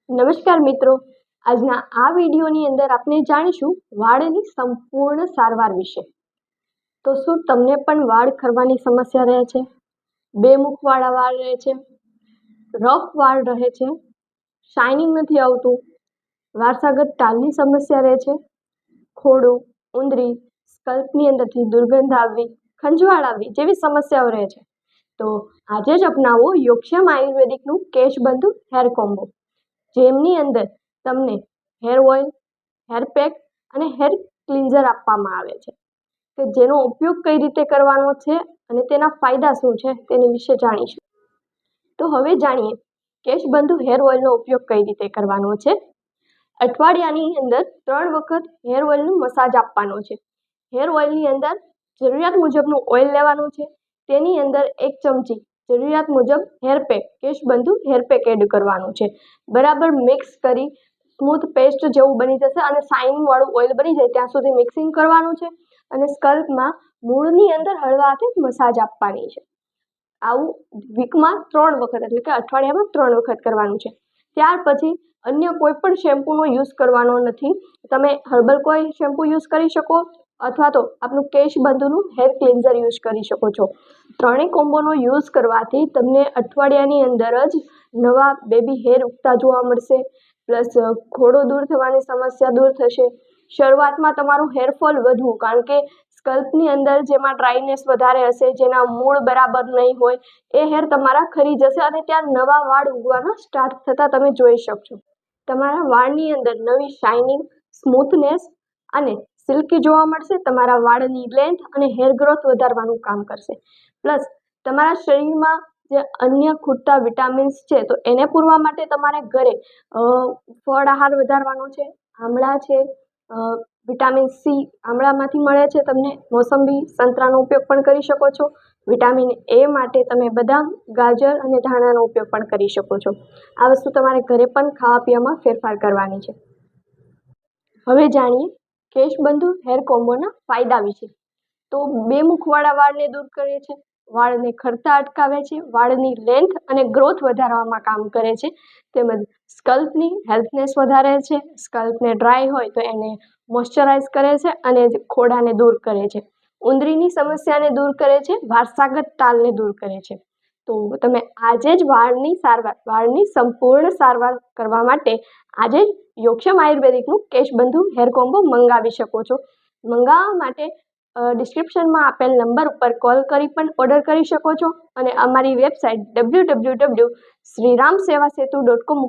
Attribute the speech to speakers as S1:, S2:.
S1: નમસ્કાર મિત્રો, આજના આ વિડીયોની અંદર આપણે જાણીશું વાળની સંપૂર્ણ સારવાર વિશે। તો શું તમને પણ વાળ ખરવાની સમસ્યા રહે છે? બે મુખવાળા વાળ રહે છે, રફ વાળ રહે છે, શાઇનિંગ નથી આવતું, વારસાગત ટાલની સમસ્યા રહે છે, ખોડું, ઉંદરી, સ્કલ્પની અંદરથી દુર્ગંધ આવવી, ખંજવાળ આવવી જેવી સમસ્યાઓ રહે છે, તો આજે જ અપનાવો યોગક્ષેમ આયુર્વેદિકનું કેશબંધુ હેર કોમ્બો, જેમની અંદર તમને હેર ઓઇલ, હેર પેક અને હેર ક્લિન્ઝર આપવામાં આવે છે કે જેનો ઉપયોગ કઈ રીતે કરવાનો છે અને તેના ફાયદા શું છે તેની વિશે જાણીશું। તો હવે જાણીએ કેશબંધુ હેર ઓઇલનો ઉપયોગ કઈ રીતે કરવાનો છે। અઠવાડિયાની અંદર 3 વખત હેર ઓઇલનું મસાજ આપવાનો છે। હેર ઓઇલની અંદર જરૂરિયાત મુજબનું ઓઇલ લેવાનું છે, તેની અંદર 1 ચમચી જરૂરિયાત મુજબ hair pack Keshbandhu hair pack add કરવાનું છે। બરાબર મિક્સ કરી સ્મૂથ પેસ્ટ જેવું બની જશે અને શાઇનિંગ વાળું ઓઇલ બની જાય ત્યાં સુધી મિક્સિંગ કરવાનું છે અને સ્કલ્પમાં મૂળની અંદર હળવા હાથે મસાજ આપવાની છે। આવું વીકમાં 3 વખત એટલે કે અઠવાડિયામાં 3 વખત કરવાનું છે। ત્યાર પછી અન્ય કોઈ પણ શેમ્પૂનો યુઝ કરવાનો નથી। તમે હર્બલ કોઈ શેમ્પૂ યુઝ કરી શકો અથવા તો આપણું કેશબંધુનું હેર ક્લિન્ઝર યુઝ કરી શકો છો। ત્રણેય કોમ્બોનો યુઝ કરવાથી તમને અઠવાડિયાની અંદર જ નવા બેબી હેર ઉગતા જોવા મળશે, પ્લસ ખોડો દૂર થવાની સમસ્યા દૂર થશે। શરૂઆતમાં તમારું હેરફોલ વધવું, કારણ કે સ્કલ્પની અંદર જેમાં ડ્રાયનેસ વધારે હશે, જેના મૂળ બરાબર નહીં હોય, એ હેર તમારા ખરી જશે અને ત્યાં નવા વાળ ઉગવાના સ્ટાર્ટ થતા તમે જોઈ શકશો। તમારા વાળની અંદર નવી શાઇનિંગ, સ્મૂથનેસ અને સિલ્કી જોવા મળશે। તમારા વાળની લેન્થ અને હેર ગ્રોથ વધારવાનું કામ કરશે। પ્લસ તમારા શરીરમાં જે અન્ય ખૂટતા વિટામિન્સ છે તો એને પૂરવા માટે તમારે ઘરે ફળ આહાર વધારવાનો છે। આમળા છે, વિટામિન સી આમળામાંથી મળે છે તમને, મોસંબી, સંતરાનો ઉપયોગ પણ કરી શકો છો। વિટામિન એ માટે તમે બદામ, ગાજર અને ધાણાનો ઉપયોગ પણ કરી શકો છો। આ વસ્તુ તમારે ઘરે પણ ખાવા પીવામાં ફેરફાર કરવાની છે। હવે જાણીએ કેશબંધુ હેર કોમ્બોના ફાયદા વિશે। તો બે મુખવાળા વાળને દૂર કરે છે, વાળને ખરતા અટકાવે છે, વાળની લેન્થ અને ગ્રોથ વધારવામાં કામ કરે છે, તેમજ સ્કલ્પની હેલ્થનેસ વધારે છે, સ્કલ્પને ડ્રાય હોય તો એને મોઇશ્ચરાઇઝ કરે છે અને ખોડાને દૂર કરે છે, ઉંદરીની સમસ્યાને દૂર કરે છે, વારસાગત ટાલને દૂર કરે છે। તો તમે આજે જ વાળની સંપૂર્ણ સારવાર કરવા માટે આજે જ યોગક્ષેમ આયુર્વેદિકનું કેશબંધુ હેર કોમ્બો મંગાવી શકો છો। મંગાવવા માટે ડિસ્ક્રિપ્શનમાં આપેલ નંબર ઉપર કોલ કરી પણ ઓર્ડર કરી શકો છો અને અમારી વેબસાઇટ www.sriramsevasetu.com